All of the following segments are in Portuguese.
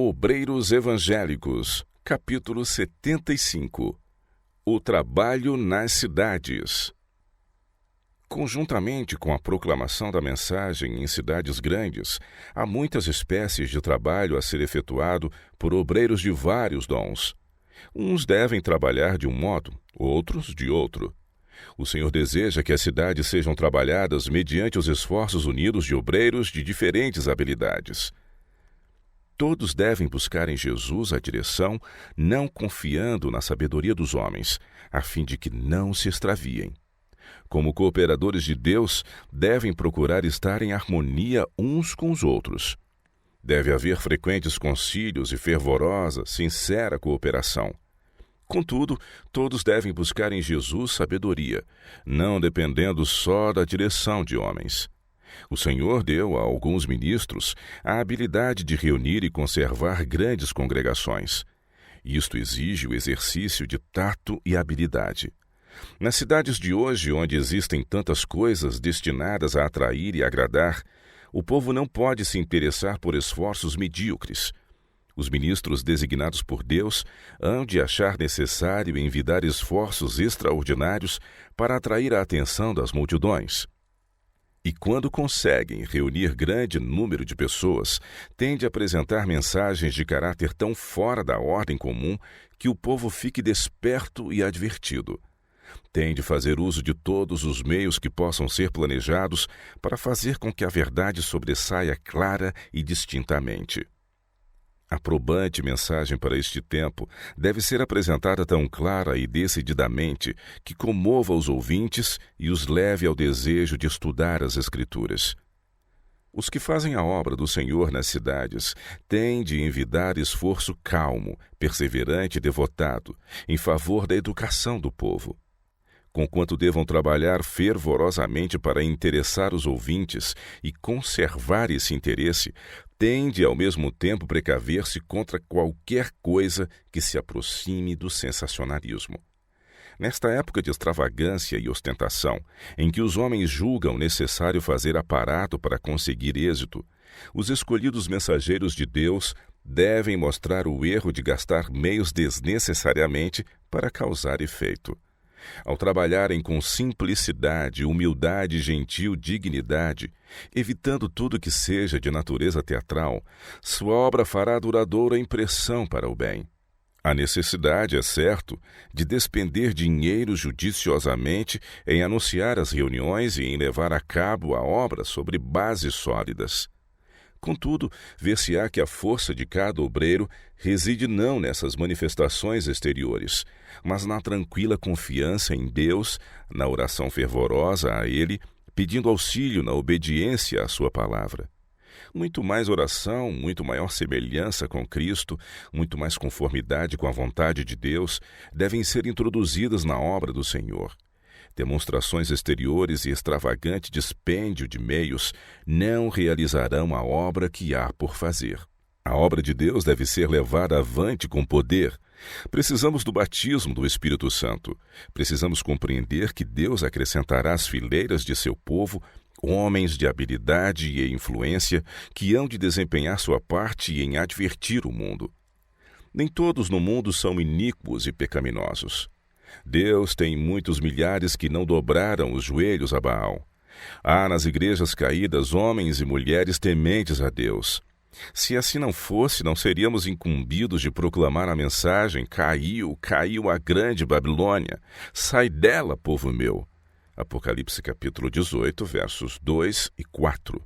Obreiros Evangélicos, capítulo 75. O trabalho nas cidades. Conjuntamente com a proclamação da mensagem em cidades grandes, há muitas espécies de trabalho a ser efetuado por obreiros de vários dons. Uns devem trabalhar de um modo, outros de outro. O Senhor deseja que as cidades sejam trabalhadas mediante os esforços unidos de obreiros de diferentes habilidades. Todos devem buscar em Jesus a direção, não confiando na sabedoria dos homens, a fim de que não se extraviem. Como cooperadores de Deus, devem procurar estar em harmonia uns com os outros. Deve haver frequentes concílios e fervorosa, sincera cooperação. Contudo, todos devem buscar em Jesus sabedoria, não dependendo só da direção de homens. O Senhor deu a alguns ministros a habilidade de reunir e conservar grandes congregações. Isto exige o exercício de tato e habilidade. Nas cidades de hoje, onde existem tantas coisas destinadas a atrair e agradar, o povo não pode se interessar por esforços medíocres. Os ministros designados por Deus hão de achar necessário envidar esforços extraordinários para atrair a atenção das multidões. E quando conseguem reunir grande número de pessoas, têm de apresentar mensagens de caráter tão fora da ordem comum que o povo fique desperto e advertido. Tem de fazer uso de todos os meios que possam ser planejados para fazer com que a verdade sobressaia clara e distintamente. A probante mensagem para este tempo deve ser apresentada tão clara e decididamente que comova os ouvintes e os leve ao desejo de estudar as Escrituras. Os que fazem a obra do Senhor nas cidades têm de envidar esforço calmo, perseverante e devotado, em favor da educação do povo. Conquanto devam trabalhar fervorosamente para interessar os ouvintes e conservar esse interesse, têm de ao mesmo tempo precaver-se contra qualquer coisa que se aproxime do sensacionalismo. Nesta época de extravagância e ostentação, em que os homens julgam necessário fazer aparato para conseguir êxito, os escolhidos mensageiros de Deus devem mostrar o erro de gastar meios desnecessariamente para causar efeito. Ao trabalharem com simplicidade, humildade, gentil dignidade, evitando tudo que seja de natureza teatral, sua obra fará duradoura impressão para o bem. A necessidade, é certo, de despender dinheiro judiciosamente em anunciar as reuniões e em levar a cabo a obra sobre bases sólidas. Contudo, ver-se-á que a força de cada obreiro reside não nessas manifestações exteriores, mas na tranquila confiança em Deus, na oração fervorosa a Ele, pedindo auxílio na obediência à sua palavra. Muito mais oração, muito maior semelhança com Cristo, muito mais conformidade com a vontade de Deus devem ser introduzidas na obra do Senhor. Demonstrações exteriores e extravagante dispêndio de meios não realizarão a obra que há por fazer. A obra de Deus deve ser levada avante com poder. Precisamos do batismo do Espírito Santo. Precisamos compreender que Deus acrescentará às fileiras de seu povo homens de habilidade e influência que hão de desempenhar sua parte em advertir o mundo. Nem todos no mundo são iníquos e pecaminosos. Deus tem muitos milhares que não dobraram os joelhos a Baal. Há nas igrejas caídas homens e mulheres tementes a Deus. Se assim não fosse, não seríamos incumbidos de proclamar a mensagem: caiu a grande Babilônia, sai dela, povo meu. Apocalipse capítulo 18, versos 2 e 4.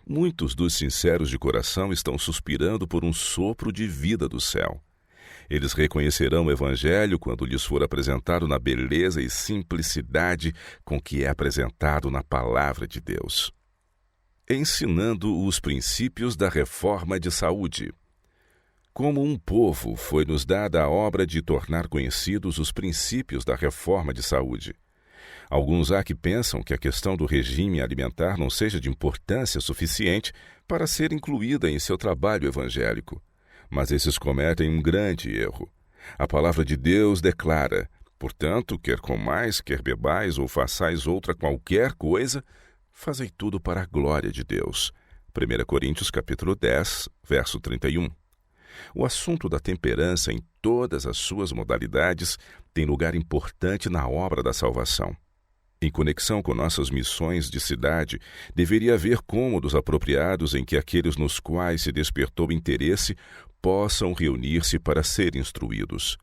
Muitos dos sinceros de coração estão suspirando por um sopro de vida do céu. Eles reconhecerão o Evangelho quando lhes for apresentado na beleza e simplicidade com que é apresentado na Palavra de Deus. Ensinando os princípios da reforma de saúde. Como um povo, foi-nos dada a obra de tornar conhecidos os princípios da reforma de saúde. Alguns há que pensam que a questão do regime alimentar não seja de importância suficiente para ser incluída em seu trabalho evangélico. Mas esses cometem um grande erro. A palavra de Deus declara: portanto, quer comais, quer bebais ou façais outra qualquer coisa, fazei tudo para a glória de Deus. 1 Coríntios capítulo 10, verso 31. O assunto da temperança em todas as suas modalidades tem lugar importante na obra da salvação. Em conexão com nossas missões de cidade, deveria haver cômodos apropriados em que aqueles nos quais se despertou interesse possam reunir-se para serem instruídos.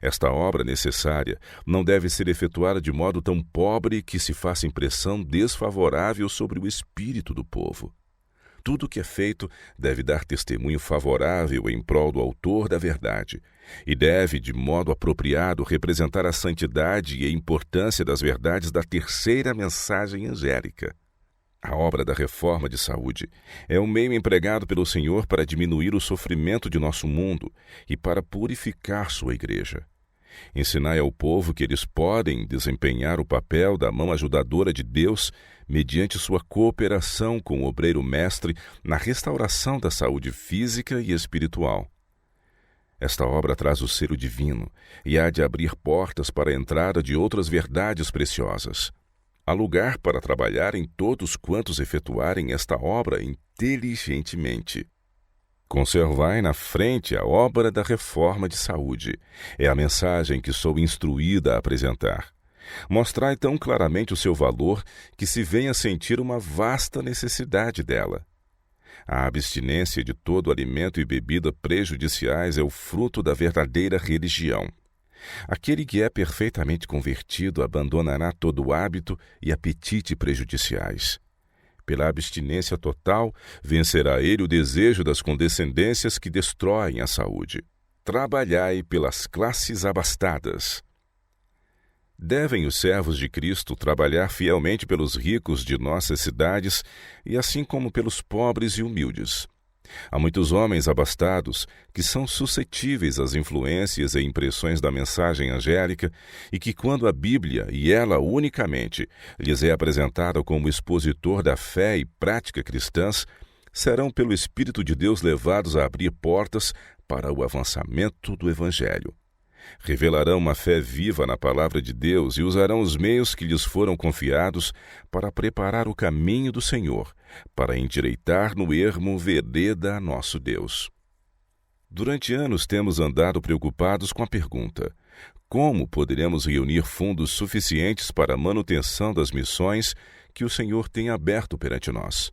Esta obra necessária não deve ser efetuada de modo tão pobre que se faça impressão desfavorável sobre o espírito do povo. Tudo o que é feito deve dar testemunho favorável em prol do autor da verdade e deve, de modo apropriado, representar a santidade e a importância das verdades da terceira mensagem angélica. A obra da reforma de saúde é um meio empregado pelo Senhor para diminuir o sofrimento de nosso mundo e para purificar sua igreja. Ensinai ao povo que eles podem desempenhar o papel da mão ajudadora de Deus mediante sua cooperação com o obreiro mestre na restauração da saúde física e espiritual. Esta obra traz o selo divino e há de abrir portas para a entrada de outras verdades preciosas. Há lugar para trabalhar em todos quantos efetuarem esta obra inteligentemente. Conservai na frente a obra da reforma de saúde. É a mensagem que sou instruída a apresentar. Mostrai tão claramente o seu valor que se venha sentir uma vasta necessidade dela. A abstinência de todo alimento e bebida prejudiciais é o fruto da verdadeira religião. Aquele que é perfeitamente convertido abandonará todo hábito e apetite prejudiciais. Pela abstinência total, vencerá ele o desejo das condescendências que destroem a saúde. Trabalhai pelas classes abastadas. Devem os servos de Cristo trabalhar fielmente pelos ricos de nossas cidades e assim como pelos pobres e humildes. Há muitos homens abastados que são suscetíveis às influências e impressões da mensagem angélica e que, quando a Bíblia, e ela unicamente, lhes é apresentada como expositor da fé e prática cristãs, serão pelo Espírito de Deus levados a abrir portas para o avançamento do Evangelho. Revelarão uma fé viva na palavra de Deus e usarão os meios que lhes foram confiados para preparar o caminho do Senhor, para endireitar no ermo vereda a nosso Deus. Durante anos temos andado preocupados com a pergunta: como poderemos reunir fundos suficientes para a manutenção das missões que o Senhor tem aberto perante nós?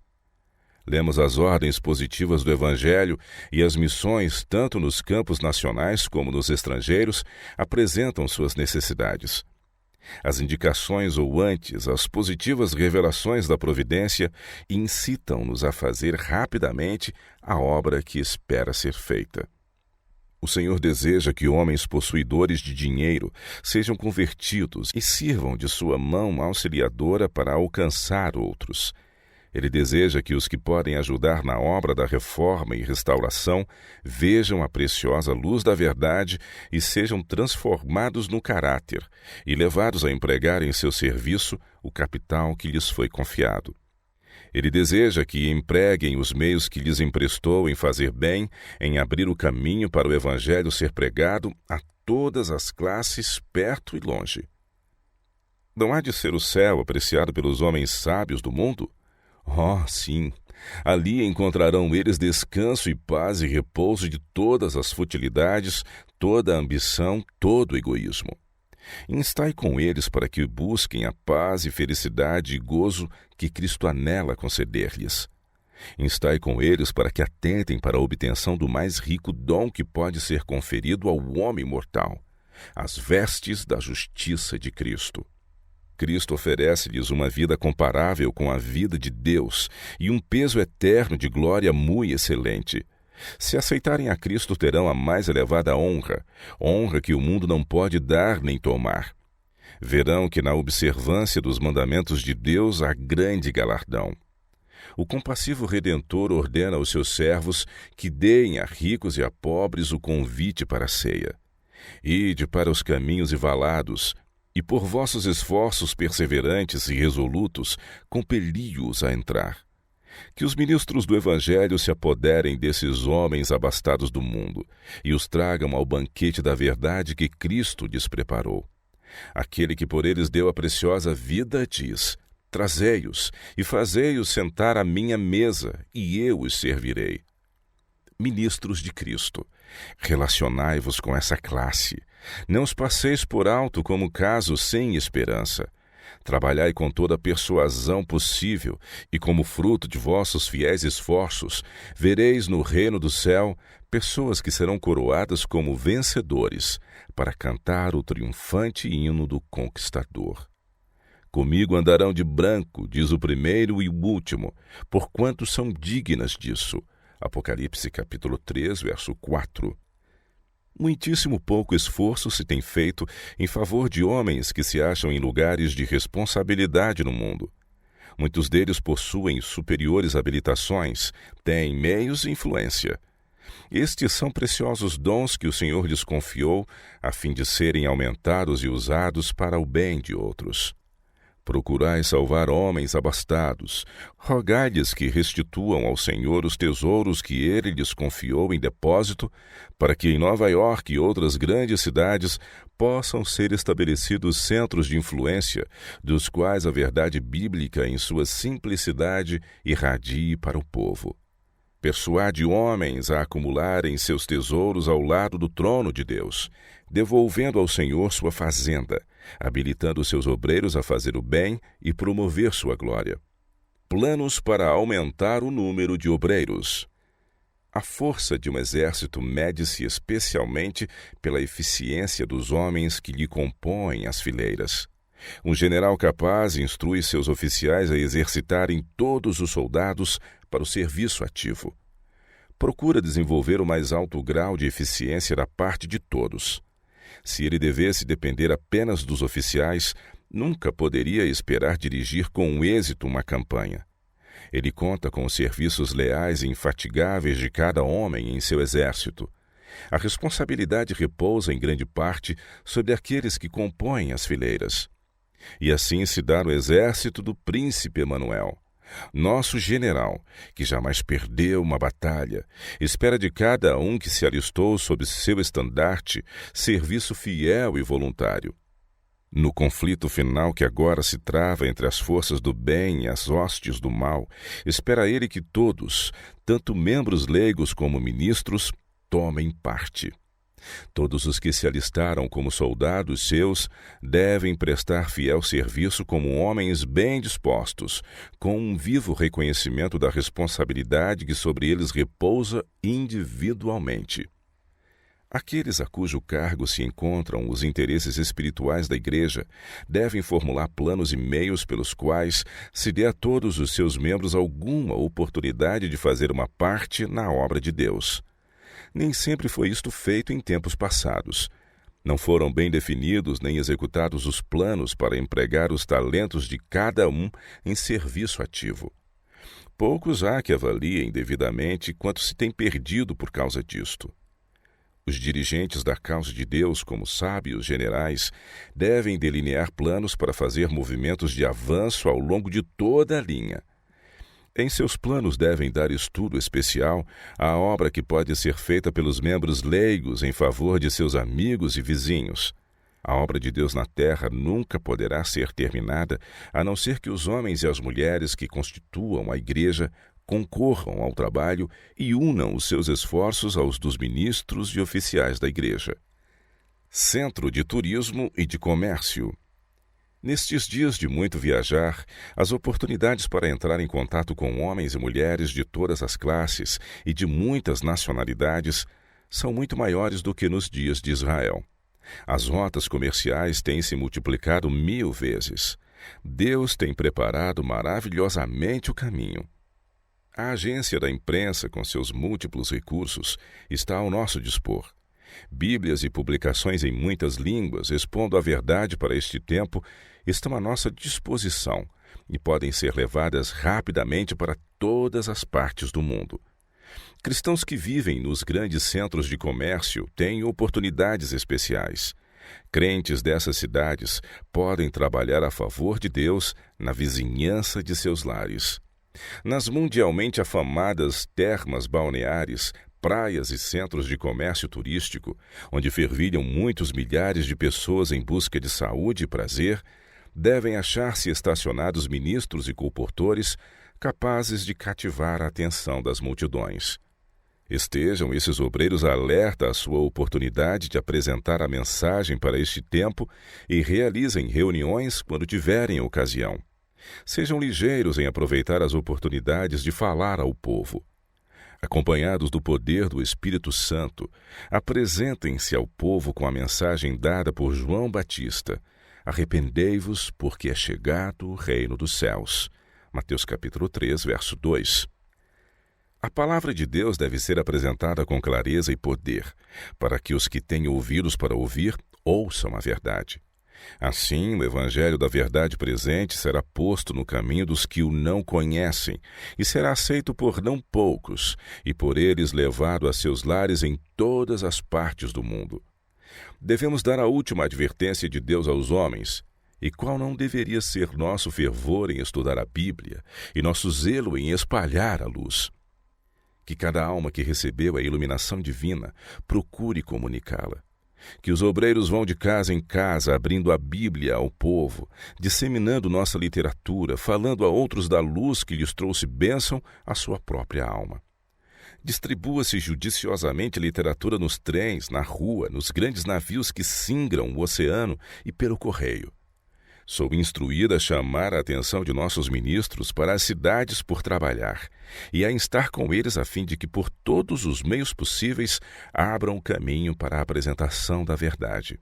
Lemos as ordens positivas do Evangelho e as missões, tanto nos campos nacionais como nos estrangeiros, apresentam suas necessidades. As indicações ou antes, as positivas revelações da providência incitam-nos a fazer rapidamente a obra que espera ser feita. O Senhor deseja que homens possuidores de dinheiro sejam convertidos e sirvam de sua mão auxiliadora para alcançar outros. Ele deseja que os que podem ajudar na obra da reforma e restauração vejam a preciosa luz da verdade e sejam transformados no caráter e levados a empregar em seu serviço o capital que lhes foi confiado. Ele deseja que empreguem os meios que lhes emprestou em fazer bem, em abrir o caminho para o Evangelho ser pregado a todas as classes, perto e longe. Não há de ser o céu apreciado pelos homens sábios do mundo? Oh, sim! Ali encontrarão eles descanso e paz e repouso de todas as futilidades, toda a ambição, todo o egoísmo. Instai com eles para que busquem a paz e felicidade e gozo que Cristo anela conceder-lhes. Instai com eles para que atentem para a obtenção do mais rico dom que pode ser conferido ao homem mortal, as vestes da justiça de Cristo. Cristo oferece-lhes uma vida comparável com a vida de Deus e um peso eterno de glória muito excelente. Se aceitarem a Cristo, terão a mais elevada honra, honra que o mundo não pode dar nem tomar. Verão que na observância dos mandamentos de Deus há grande galardão. O compassivo Redentor ordena aos seus servos que deem a ricos e a pobres o convite para a ceia. Ide para os caminhos e valados, e por vossos esforços perseverantes e resolutos, compeli-os a entrar. Que os ministros do Evangelho se apoderem desses homens abastados do mundo e os tragam ao banquete da verdade que Cristo lhes preparou. Aquele que por eles deu a preciosa vida diz: trazei-os e fazei-os sentar à minha mesa, e eu os servirei. ministros de Cristo. Relacionai-vos com essa classe. Não os passeis por alto como casos sem esperança. Trabalhai com toda a persuasão possível, e como fruto de vossos fiéis esforços, vereis no reino do céu pessoas que serão coroadas como vencedores, para cantar o triunfante hino do conquistador. Comigo andarão de branco, diz o primeiro e o último, porquanto são dignas disso. Apocalipse capítulo 3, verso 4. Muitíssimo pouco esforço se tem feito em favor de homens que se acham em lugares de responsabilidade no mundo. Muitos deles possuem superiores habilitações, têm meios e influência. Estes são preciosos dons que o Senhor lhes confiou, a fim de serem aumentados e usados para o bem de outros. Procurai salvar homens abastados, rogai-lhes que restituam ao Senhor os tesouros que ele lhes confiou em depósito, para que em Nova York e outras grandes cidades possam ser estabelecidos centros de influência, dos quais a verdade bíblica em sua simplicidade irradie para o povo. Persuade homens a acumularem seus tesouros ao lado do trono de Deus, devolvendo ao Senhor sua fazenda, habilitando seus obreiros a fazer o bem e promover sua glória. Planos para aumentar o número de obreiros. A força de um exército mede-se especialmente pela eficiência dos homens que lhe compõem as fileiras. Um general capaz instrui seus oficiais a exercitarem todos os soldados para o serviço ativo. Procura desenvolver o mais alto grau de eficiência da parte de todos. Se ele devesse depender apenas dos oficiais, nunca poderia esperar dirigir com êxito uma campanha. Ele conta com os serviços leais e infatigáveis de cada homem em seu exército. A responsabilidade repousa em grande parte sobre aqueles que compõem as fileiras. E assim se dá no exército do príncipe Emanuel. Nosso general, que jamais perdeu uma batalha, espera de cada um que se alistou sob seu estandarte serviço fiel e voluntário. No conflito final que agora se trava entre as forças do bem e as hostes do mal, espera ele que todos, tanto membros leigos como ministros, tomem parte. Todos os que se alistaram como soldados seus devem prestar fiel serviço como homens bem dispostos, com um vivo reconhecimento da responsabilidade que sobre eles repousa individualmente. Aqueles a cujo cargo se encontram os interesses espirituais da Igreja devem formular planos e meios pelos quais se dê a todos os seus membros alguma oportunidade de fazer uma parte na obra de Deus. Nem sempre foi isto feito em tempos passados. Não foram bem definidos nem executados os planos para empregar os talentos de cada um em serviço ativo. Poucos há que avaliem devidamente quanto se tem perdido por causa disto. Os dirigentes da causa de Deus, como sábios generais, devem delinear planos para fazer movimentos de avanço ao longo de toda a linha. Em seus planos devem dar estudo especial à obra que pode ser feita pelos membros leigos em favor de seus amigos e vizinhos. A obra de Deus na terra nunca poderá ser terminada, a não ser que os homens e as mulheres que constituam a Igreja concorram ao trabalho e unam os seus esforços aos dos ministros e oficiais da Igreja. Centro de Turismo e de Comércio. Nestes dias de muito viajar, as oportunidades para entrar em contato com homens e mulheres de todas as classes e de muitas nacionalidades são muito maiores do que nos dias de Israel. As rotas comerciais têm se multiplicado 1000 vezes. Deus tem preparado maravilhosamente o caminho. A agência da imprensa, com seus múltiplos recursos, está ao nosso dispor. Bíblias e publicações em muitas línguas, expondo a verdade para este tempo, estão à nossa disposição e podem ser levadas rapidamente para todas as partes do mundo. Cristãos que vivem nos grandes centros de comércio têm oportunidades especiais. Crentes dessas cidades podem trabalhar a favor de Deus na vizinhança de seus lares. Nas mundialmente afamadas termas balneares, praias e centros de comércio turístico, onde fervilham muitos milhares de pessoas em busca de saúde e prazer, devem achar-se estacionados ministros e colportores capazes de cativar a atenção das multidões. Estejam esses obreiros alerta à sua oportunidade de apresentar a mensagem para este tempo e realizem reuniões quando tiverem ocasião. Sejam ligeiros em aproveitar as oportunidades de falar ao povo. Acompanhados do poder do Espírito Santo, apresentem-se ao povo com a mensagem dada por João Batista: arrependei-vos, porque é chegado o reino dos céus. Mateus capítulo 3, verso 2. A palavra de Deus deve ser apresentada com clareza e poder, para que os que têm ouvidos para ouvir ouçam a verdade. Assim, o evangelho da verdade presente será posto no caminho dos que o não conhecem e será aceito por não poucos e por eles levado a seus lares em todas as partes do mundo. Devemos dar a última advertência de Deus aos homens. E qual não deveria ser nosso fervor em estudar a Bíblia e nosso zelo em espalhar a luz? Que cada alma que recebeu a iluminação divina procure comunicá-la. Que os obreiros vão de casa em casa abrindo a Bíblia ao povo, disseminando nossa literatura, falando a outros da luz que lhes trouxe bênção à sua própria alma. Distribua-se judiciosamente literatura nos trens, na rua, nos grandes navios que singram o oceano e pelo correio. Sou instruída a chamar a atenção de nossos ministros para as cidades por trabalhar e a estar com eles a fim de que por todos os meios possíveis abram o caminho para a apresentação da verdade.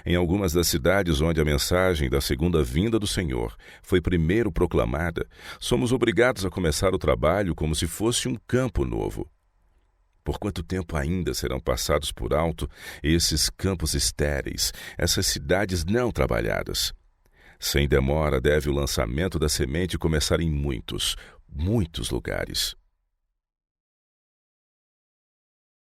Em algumas das cidades onde a mensagem da segunda vinda do Senhor foi primeiro proclamada, somos obrigados a começar o trabalho como se fosse um campo novo. Por quanto tempo ainda serão passados por alto esses campos estéreis, essas cidades não trabalhadas? Sem demora deve o lançamento da semente começar em muitos lugares.